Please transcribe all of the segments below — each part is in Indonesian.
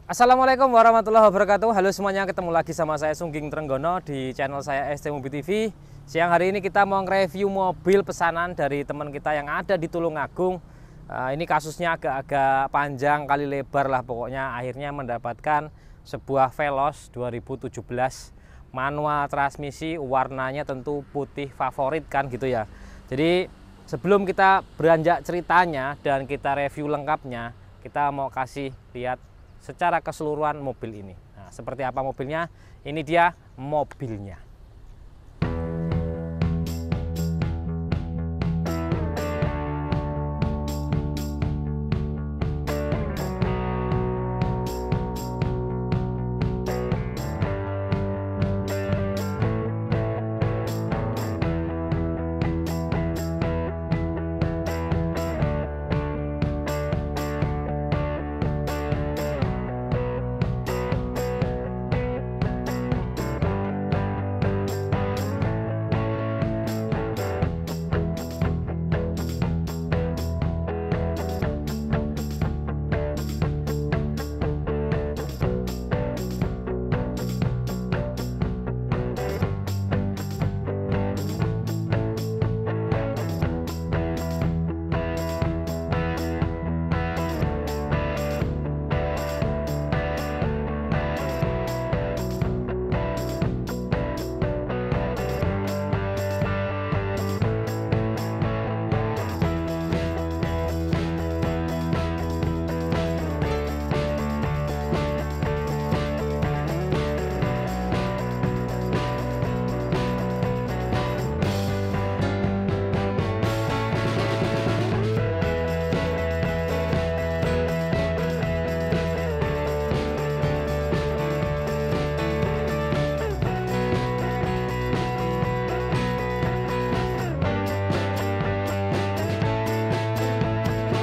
Assalamualaikum warahmatullahi wabarakatuh. Halo semuanya, ketemu lagi sama saya Sungging Trenggono di channel saya ST Mobil TV. Siang hari ini kita mau nge-review mobil pesanan dari teman kita yang ada di Tulungagung. Ini kasusnya agak-agak panjang kali lebar lah, pokoknya akhirnya mendapatkan sebuah Veloz 2017 manual transmisi, warnanya tentu putih favorit kan gitu ya. Jadi sebelum kita beranjak ceritanya dan kita review lengkapnya, kita mau kasih lihat secara keseluruhan mobil ini. Nah, seperti apa mobilnya? Ini dia mobilnya.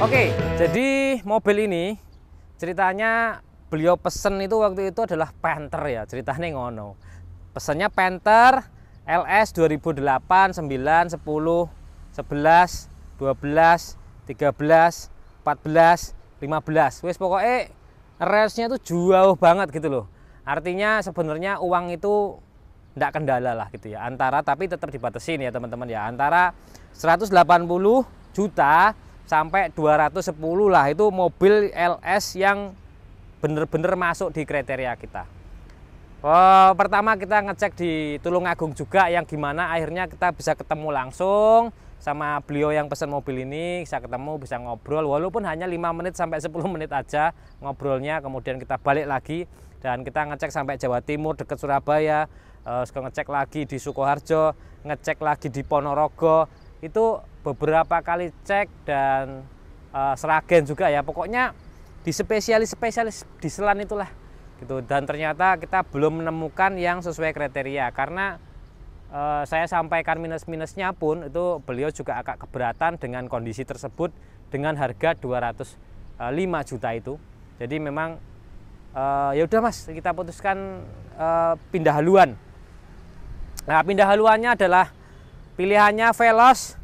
Oke, jadi mobil ini ceritanya beliau pesen itu waktu itu adalah Panther ya, ceritanya ngono. Pesannya Panther LS 2008, 9, 10, 11, 12, 13, 14, 15. Wes pokoknya range-nya tuh jauh banget gitu loh. Artinya sebenarnya uang itu enggak kendala lah gitu ya. Tapi tetap dibatasin ya teman-teman ya. Antara 180 juta sampai 210 lah, itu mobil LS yang bener-bener masuk di kriteria kita. Pertama kita ngecek di Tulungagung juga, yang gimana akhirnya kita bisa ketemu langsung sama beliau yang pesan mobil ini, bisa ketemu, bisa ngobrol, walaupun hanya 5 menit sampai 10 menit aja ngobrolnya. Kemudian kita balik lagi dan kita ngecek sampai Jawa Timur dekat Surabaya, ngecek lagi di Sukoharjo, ngecek lagi di Ponorogo. Itu beberapa kali cek, dan Sragen juga ya, pokoknya di spesialis di selan itulah gitu. Dan ternyata kita belum menemukan yang sesuai kriteria, karena saya sampaikan minus-minusnya pun itu beliau juga agak keberatan dengan kondisi tersebut dengan harga 205 juta itu. Jadi memang ya udah Mas, kita putuskan pindah haluan. Nah, pindah haluannya adalah pilihannya Veloz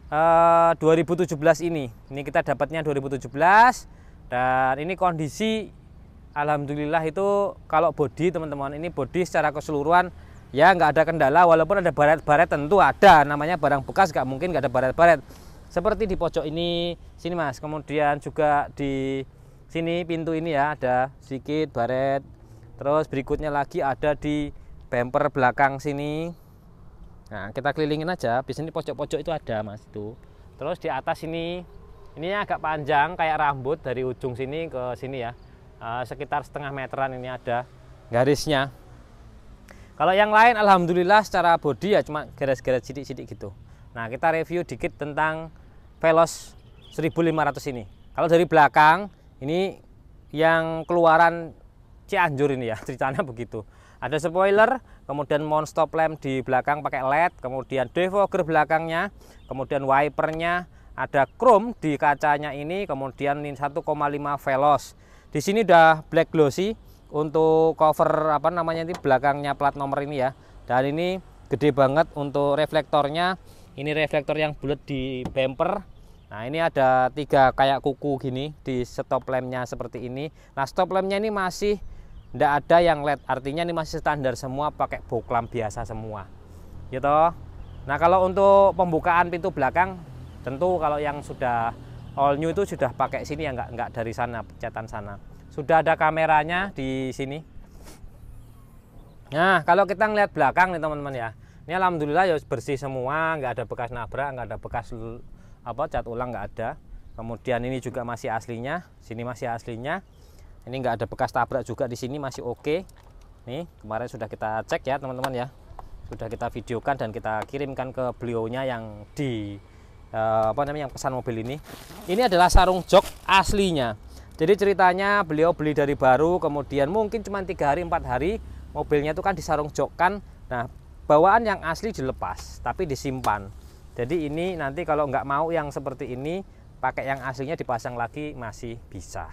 2017 ini. Ini kita dapatnya 2017, dan ini kondisi alhamdulillah itu kalau bodi teman-teman, ini bodi secara keseluruhan ya nggak ada kendala, walaupun ada baret-baret tentu ada, namanya barang bekas nggak mungkin nggak ada baret-baret. Seperti di pojok ini sini Mas, kemudian juga di sini pintu ini ya ada sedikit baret. Terus berikutnya lagi ada di bumper belakang sini. Nah, kita kelilingin aja, biasanya di pojok-pojok itu ada Mas itu. Terus di atas ini agak panjang kayak rambut dari ujung sini ke sini ya, sekitar setengah meteran ini ada garisnya. Kalau yang lain alhamdulillah secara bodi ya cuma garis-garis sidik-sidik gitu. Nah, kita review dikit tentang Veloz 1500 ini. Kalau dari belakang ini yang keluaran Cianjur ini ya, ceritanya begitu. Ada spoiler, kemudian mount stop lamp di belakang pakai LED, kemudian defogger belakangnya, kemudian wipernya, ada chrome di kacanya ini, kemudian ini 1,5 Veloz. Di sini udah black glossy untuk cover apa namanya ini belakangnya plat nomor ini ya. Dan ini gede banget untuk reflektornya. Ini reflektor yang bulat di bumper, Nah ini ada 3 kayak kuku gini di stop lampnya seperti ini. Nah stop lampnya ini masih tidak ada yang LED, artinya ini masih standar semua, pakai box lamp biasa semua gitu. Nah kalau untuk pembukaan pintu belakang, tentu kalau yang sudah all new itu sudah pakai sini ya, nggak dari sana, pencatan sana. Sudah ada kameranya di sini. Nah kalau kita ngeliat belakang nih teman-teman ya, ini alhamdulillah ya bersih semua, nggak ada bekas nabrak, nggak ada bekas cat ulang, nggak ada. Kemudian ini juga masih aslinya, sini masih aslinya. Ini nggak ada bekas tabrak juga, di sini masih oke. Nih kemarin sudah kita cek ya teman-teman ya, sudah kita videokan dan kita kirimkan ke beliaunya yang di yang pesan mobil ini. Ini adalah sarung jok aslinya. Jadi ceritanya beliau beli dari baru, kemudian mungkin cuma 3 hari 4 hari mobilnya itu kan disarung jokkan. Nah bawaan yang asli dilepas tapi disimpan. Jadi ini nanti kalau nggak mau yang seperti ini, pakai yang aslinya dipasang lagi masih bisa.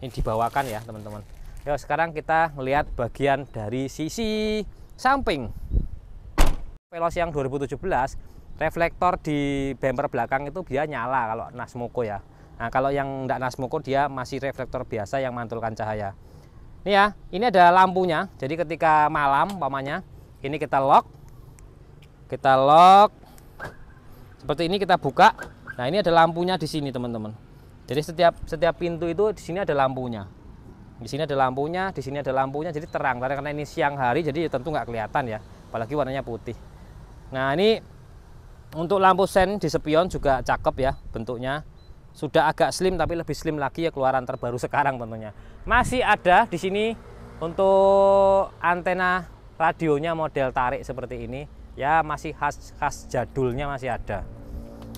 Ini dibawakan ya teman-teman. Yuk sekarang kita melihat bagian dari sisi samping. Veloz yang 2017, reflektor di bumper belakang itu dia nyala kalau Nasmoko ya. Nah kalau yang enggak Nasmoko dia masih reflektor biasa yang mantulkan cahaya. Ini ya, ini ada lampunya. Jadi ketika malam umpamanya, ini kita lock. Kita lock. Seperti ini kita buka. Nah, ini ada lampunya di sini, teman-teman. Jadi setiap pintu itu di sini ada lampunya. Di sini ada lampunya, di sini ada lampunya, jadi terang. Karena ini siang hari, jadi tentu nggak kelihatan ya. Apalagi warnanya putih. Nah, ini untuk lampu sen di spion juga cakep ya bentuknya. Sudah agak slim tapi lebih slim lagi ya, keluaran terbaru sekarang tentunya. Masih ada di sini untuk antena radionya model tarik seperti ini. Ya masih khas jadulnya masih ada.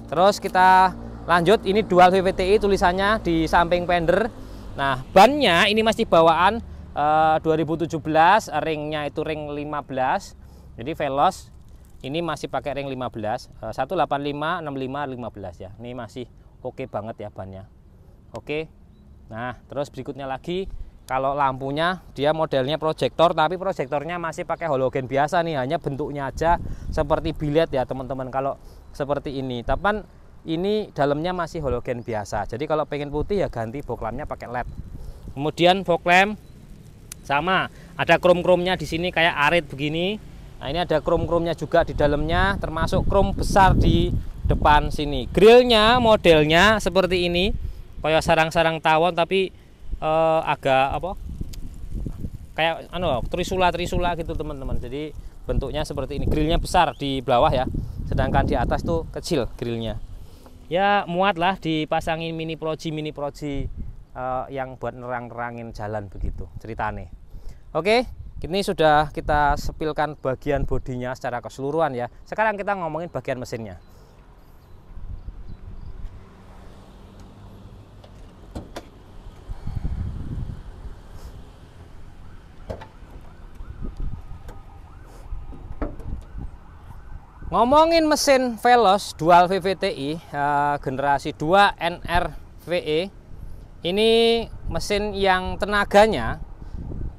Terus kita lanjut, ini dual VVTi tulisannya di samping fender. Nah bannya ini masih bawaan 2017, ringnya itu ring 15. Jadi Veloz ini masih pakai ring 15, 185, 65, 15 ya. Ini masih oke banget ya bannya. Oke. Nah terus berikutnya lagi, kalau lampunya dia modelnya proyektor, tapi proyektornya masih pakai halogen biasa nih, hanya bentuknya aja seperti bilet ya teman-teman. Kalau seperti ini, tapi ini dalamnya masih halogen biasa. Jadi kalau pengen putih ya ganti fog lampnya pakai LED. Kemudian fog lamp sama, ada krom-kromnya di sini kayak arit begini. Nah ini ada krom-kromnya juga di dalamnya, termasuk krom besar di depan sini. Grillnya modelnya seperti ini, kayak sarang-sarang tawon tapi agak kayak trisula gitu teman-teman. Jadi bentuknya seperti ini, grillnya besar di bawah ya, sedangkan di atas tuh kecil grillnya. Ya muat lah dipasangin mini proji yang buat nerang-nerangin jalan begitu ceritane. Oke, ini sudah kita sepilkan bagian bodinya secara keseluruhan ya. Sekarang kita ngomongin bagian mesinnya. Ngomongin mesin Veloz dual VVTi generasi 2 NRVE, ini mesin yang tenaganya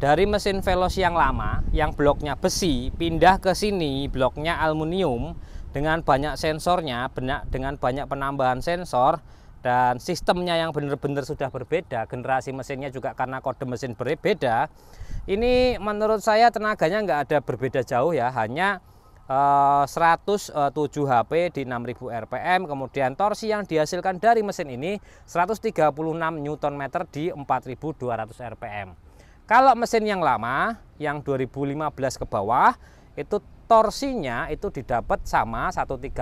dari mesin Veloz yang lama, yang bloknya besi, pindah ke sini bloknya aluminium dengan banyak sensornya, dengan banyak penambahan sensor, dan sistemnya yang benar-benar sudah berbeda. Generasi mesinnya juga karena kode mesin berbeda. Ini menurut saya tenaganya nggak ada berbeda jauh ya, hanya 107 HP di 6000 rpm. Kemudian torsi yang dihasilkan dari mesin ini 136 Nm di 4200 rpm. Kalau mesin yang lama yang 2015 ke bawah itu torsinya itu didapat sama 136,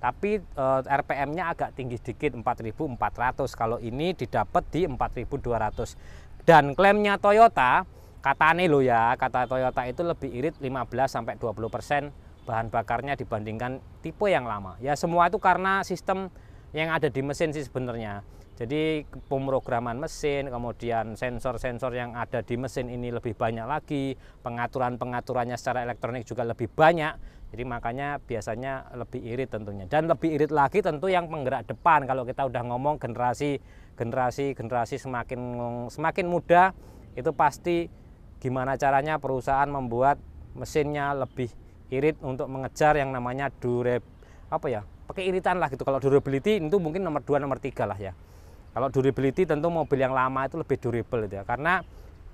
tapi rpm-nya agak tinggi sedikit 4400. Kalau ini didapat di 4200. Dan klaimnya Toyota, katanya lo ya, kata Toyota itu lebih irit 15-20% bahan bakarnya dibandingkan tipe yang lama. Ya semua itu karena sistem yang ada di mesin sih sebenarnya. Jadi pemrograman mesin, kemudian sensor-sensor yang ada di mesin ini lebih banyak lagi, pengaturan-pengaturannya secara elektronik juga lebih banyak. Jadi makanya biasanya lebih irit tentunya. Dan lebih irit lagi tentu yang penggerak depan. Kalau kita udah ngomong generasi semakin muda, itu pasti gimana caranya perusahaan membuat mesinnya lebih irit untuk mengejar yang namanya keiritan lah gitu. Kalau durability itu mungkin nomor 2 nomor 3 lah ya. Kalau durability tentu mobil yang lama itu lebih durable gitu ya, karena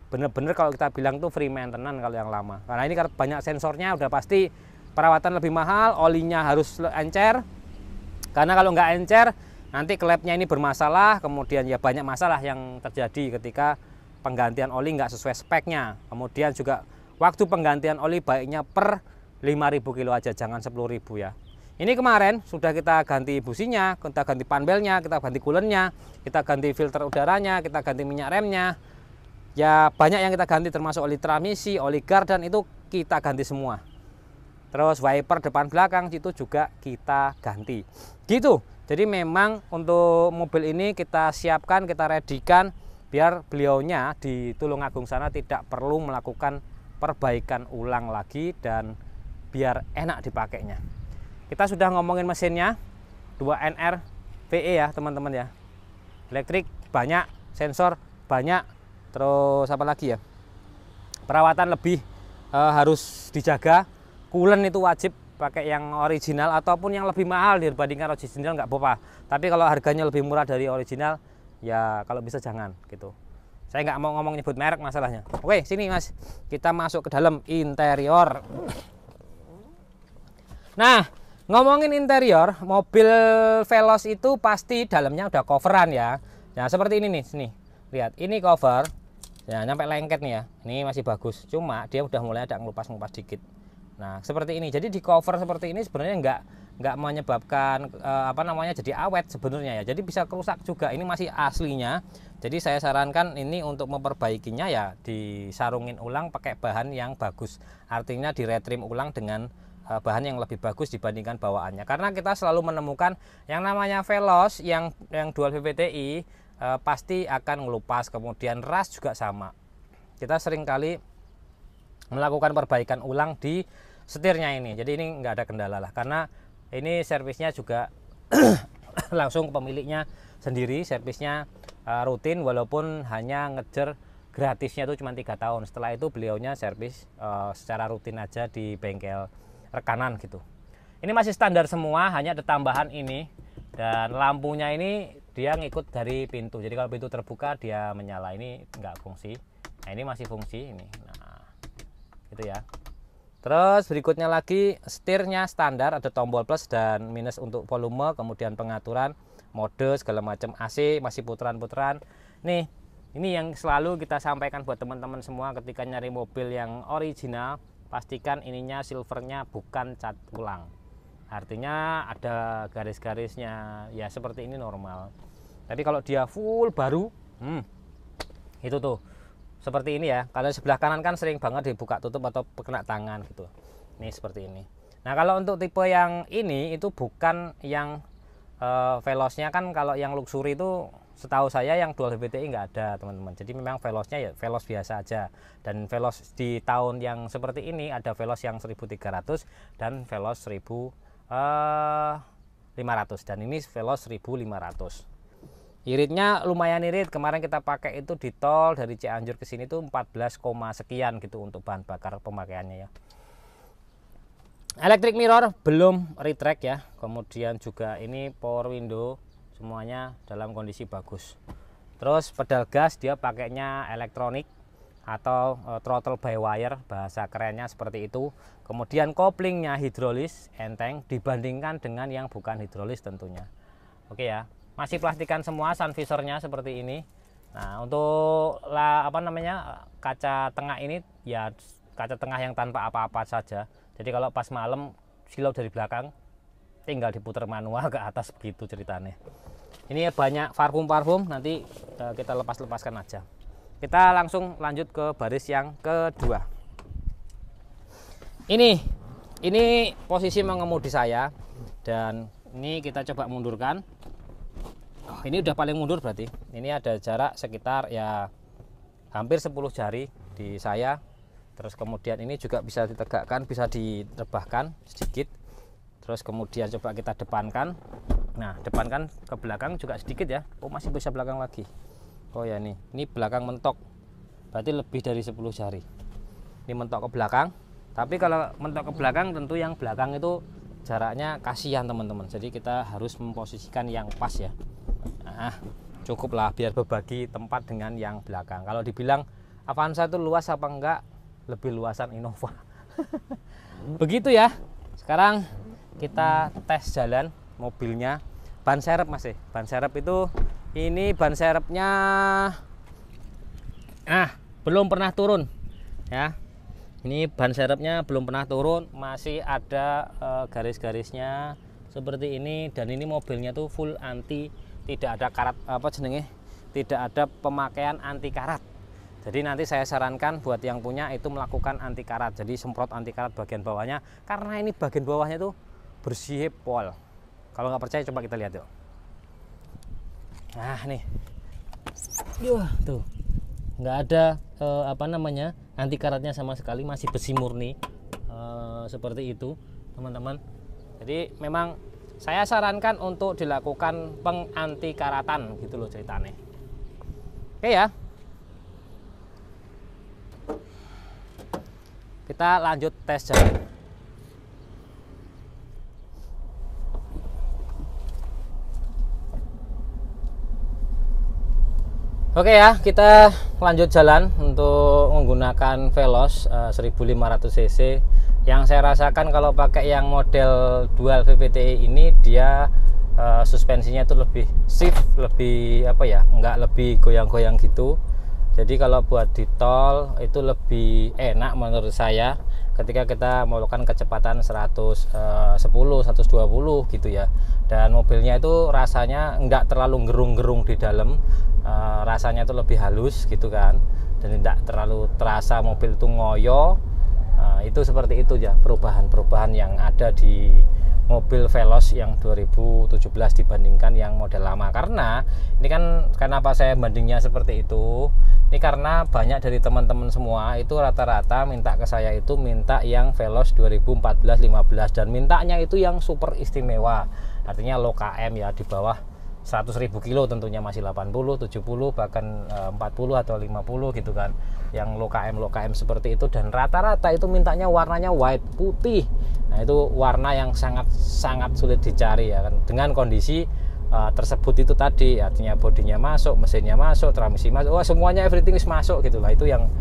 bener-bener kalau kita bilang tuh free maintenance kalau yang lama. Karena ini karena banyak sensornya, udah pasti perawatan lebih mahal, olinya harus encer. Karena kalau nggak encer, nanti klepnya ini bermasalah, kemudian ya banyak masalah yang terjadi ketika penggantian oli nggak sesuai speknya. Kemudian juga waktu penggantian oli baiknya per 5.000 kilo aja, jangan 10.000 ya. Ini kemarin sudah kita ganti businya, kita ganti panbelnya, kita ganti coolernya, kita ganti filter udaranya, kita ganti minyak remnya. Ya banyak yang kita ganti, termasuk oli transmisi, oli gardan itu kita ganti semua. Terus wiper depan belakang itu juga kita ganti. Gitu. Jadi memang untuk mobil ini kita siapkan, kita readykan biar beliaunya di Tulungagung sana tidak perlu melakukan perbaikan ulang lagi dan biar enak dipakainya. Kita sudah ngomongin mesinnya 2NR VE ya teman-teman ya. Elektrik banyak, sensor banyak, terus apa lagi ya, perawatan lebih harus dijaga. Coolant itu wajib pakai yang original ataupun yang lebih mahal dibandingkan original nggak apa-apa. Tapi kalau harganya lebih murah dari original ya kalau bisa jangan gitu. Saya nggak mau ngomong nyebut merek masalahnya. Oke, sini Mas, kita masuk ke dalam interior. Nah, ngomongin interior, mobil Veloz itu pasti dalamnya udah coveran ya. Nah, seperti ini nih, sini. Lihat, ini cover. Ya, nyampe lengket nih ya. Ini masih bagus. Cuma dia udah mulai ada ngelupas-ngelupas dikit. Nah, seperti ini. Jadi di cover seperti ini sebenarnya nggak menyebabkan apa namanya jadi awet sebenarnya ya. Jadi bisa kerusak juga. Ini masih aslinya. Jadi saya sarankan ini untuk memperbaikinya ya disarungin ulang pakai bahan yang bagus. Artinya di retrim ulang dengan bahan yang lebih bagus dibandingkan bawaannya. Karena kita selalu menemukan yang namanya Veloz yang dual VVTi pasti akan ngelupas, kemudian ras juga sama. Kita sering kali melakukan perbaikan ulang di setirnya ini. Jadi ini nggak ada kendala lah, karena ini servisnya juga langsung pemiliknya sendiri, servisnya rutin walaupun hanya ngejar gratisnya itu cuma 3 tahun. Setelah itu beliaunya servis secara rutin aja di bengkel rekanan gitu. Ini masih standar semua, hanya ada tambahan ini, dan lampunya ini dia ngikut dari pintu. Jadi kalau pintu terbuka dia menyala, ini nggak fungsi. Nah ini masih fungsi ini. Nah gitu ya. Terus berikutnya lagi setirnya standar, ada tombol plus dan minus untuk volume, kemudian pengaturan mode segala macam, AC masih putaran-putaran. Nih ini yang selalu kita sampaikan buat teman-teman semua ketika nyari mobil yang original. Pastikan ininya silvernya bukan cat ulang, artinya ada garis-garisnya ya, seperti ini normal. Tapi kalau dia full baru itu tuh seperti ini ya. Kalau sebelah kanan kan sering banget dibuka tutup atau kena tangan gitu. Ini seperti ini. Nah kalau untuk tipe yang ini itu bukan yang Veloznya kan, kalau yang luxury itu setahu saya yang dual VVTi nggak ada teman-teman. Jadi memang Veloznya ya Veloz biasa aja. Dan Veloz di tahun yang seperti ini ada Veloz yang 1300 dan Veloz 1500, dan ini Veloz 1500. Iritnya lumayan irit. Kemarin kita pakai itu di tol dari Cianjur ke sini tuh 14, sekian gitu untuk bahan bakar pemakaiannya ya. Electric mirror belum retract ya. Kemudian juga ini power window semuanya dalam kondisi bagus. Terus pedal gas dia pakainya elektronik atau throttle by wire, bahasa kerennya seperti itu. Kemudian koplingnya hidrolis, enteng dibandingkan dengan yang bukan hidrolis tentunya. Oke ya, masih plastikan semua, sun visornya seperti ini. Nah untuk kaca tengah ini ya kaca tengah yang tanpa apa-apa saja. Jadi kalau pas malam silau dari belakang tinggal diputar manual ke atas, begitu ceritanya. Ini banyak parfum, nanti kita lepaskan aja. Kita langsung lanjut ke baris yang kedua. Ini posisi mengemudi saya, dan ini kita coba mundurkan. Ini udah paling mundur berarti. Ini ada jarak sekitar ya hampir 10 jari di saya. Terus kemudian ini juga bisa ditegakkan, bisa direbahkan sedikit. Terus kemudian coba kita depankan. Nah, depankan ke belakang juga sedikit ya. Oh, masih bisa belakang lagi. Oh ya nih, ini belakang mentok. Berarti lebih dari 10 jari. Ini mentok ke belakang. Tapi kalau mentok ke belakang tentu yang belakang itu jaraknya kasihan teman-teman, jadi kita harus memposisikan yang pas ya. Nah, cukup lah biar berbagi tempat dengan yang belakang. Kalau dibilang Avanza itu luas apa enggak, lebih luasan Innova. Begitu ya. Sekarang kita tes jalan mobilnya. Ban serep Mas. Ban serep itu, ini ban serepnya belum pernah turun ya. Ini ban serepnya belum pernah turun, masih ada garis-garisnya seperti ini. Dan ini mobilnya tuh full anti, tidak ada karat tidak ada pemakaian anti karat. Jadi nanti saya sarankan buat yang punya itu melakukan anti karat, jadi semprot anti karat bagian bawahnya, karena ini bagian bawahnya tuh bersih pol. Kalau nggak percaya coba kita lihat yuk. Nah nih, tuh nggak ada anti karatnya sama sekali, masih besi murni, seperti itu teman-teman. Jadi memang saya sarankan untuk dilakukan penganti karatan gitu loh ceritanya. Oke ya, kita lanjut tes jalan. Oke ya, kita lanjut jalan untuk menggunakan Veloz 1500 cc. Yang saya rasakan kalau pakai yang model dual VVTi ini, dia suspensinya itu lebih shift, lebih nggak lebih goyang-goyang gitu. Jadi kalau buat di tol itu lebih enak menurut saya ketika kita melakukan kecepatan 110, 120 gitu ya. Dan mobilnya itu rasanya nggak terlalu gerung-gerung di dalam, rasanya itu lebih halus gitu kan, dan tidak terlalu terasa mobil itu ngoyo. Itu seperti itu ya perubahan-perubahan yang ada di mobil Veloz yang 2017 dibandingkan yang model lama. Karena ini kan, kenapa saya bandingnya seperti itu, ini karena banyak dari teman-teman semua itu rata-rata minta ke saya itu minta yang Veloz 2014-15, dan mintanya itu yang super istimewa, artinya low KM ya, di bawah 100.000 kilo tentunya, masih 80, 70, bahkan 40 atau 50 gitu kan, yang low KM seperti itu. Dan rata-rata itu mintanya warnanya white, putih. Nah itu warna yang sangat sulit dicari ya kan, dengan kondisi tersebut itu tadi, artinya bodinya masuk, mesinnya masuk, transmisi masuk, semuanya everything is masuk gitulah. Itu yang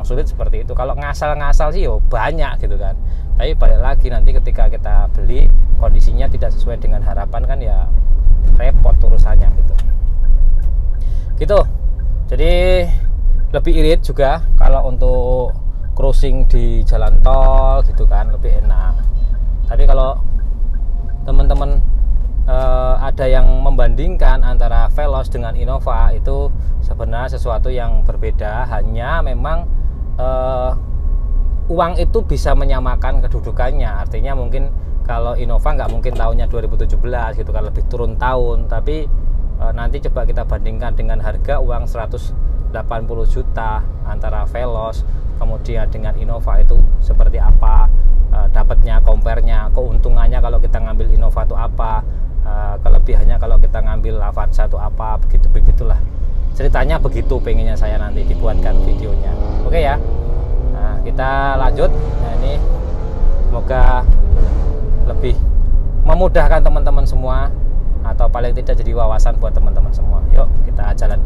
sulit seperti itu. Kalau ngasal-ngasal sih yo banyak gitu kan, tapi balik lagi nanti ketika kita beli kondisinya tidak sesuai dengan harapan kan ya repot urusannya gitu. Jadi lebih irit juga kalau untuk cruising di jalan tol gitu kan, lebih enak. Tapi kalau teman-teman ada yang membandingkan antara Veloz dengan Innova, itu sebenarnya sesuatu yang berbeda. Hanya memang uang itu bisa menyamakan kedudukannya. Artinya mungkin kalau Innova nggak mungkin tahunnya 2017 gitu kan, lebih turun tahun. Tapi nanti coba kita bandingkan dengan harga uang 180 juta antara Veloz kemudian dengan Innova, itu seperti apa dapatnya, compare-nya, keuntungannya kalau kita ngambil Innova itu apa, kelebihannya kalau kita ngambil Avanza itu apa, begitulah ceritanya. Begitu pengennya saya nanti dibuatkan videonya. Oke ya, nah kita lanjut. Nah ini semoga lebih memudahkan teman-teman semua, atau paling tidak jadi wawasan buat teman-teman semua. Yuk kita jalan.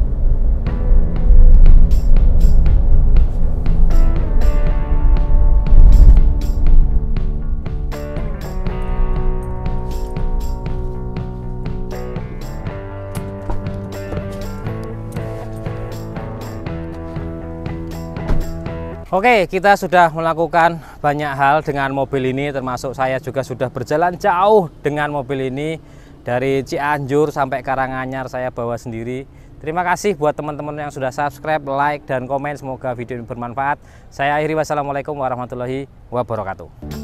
Oke, kita sudah melakukan banyak hal dengan mobil ini, termasuk saya juga sudah berjalan jauh dengan mobil ini. Dari Cianjur sampai Karanganyar saya bawa sendiri. Terima kasih buat teman-teman yang sudah subscribe, like, dan komen. Semoga video ini bermanfaat. Saya akhiri, wassalamualaikum warahmatullahi wabarakatuh.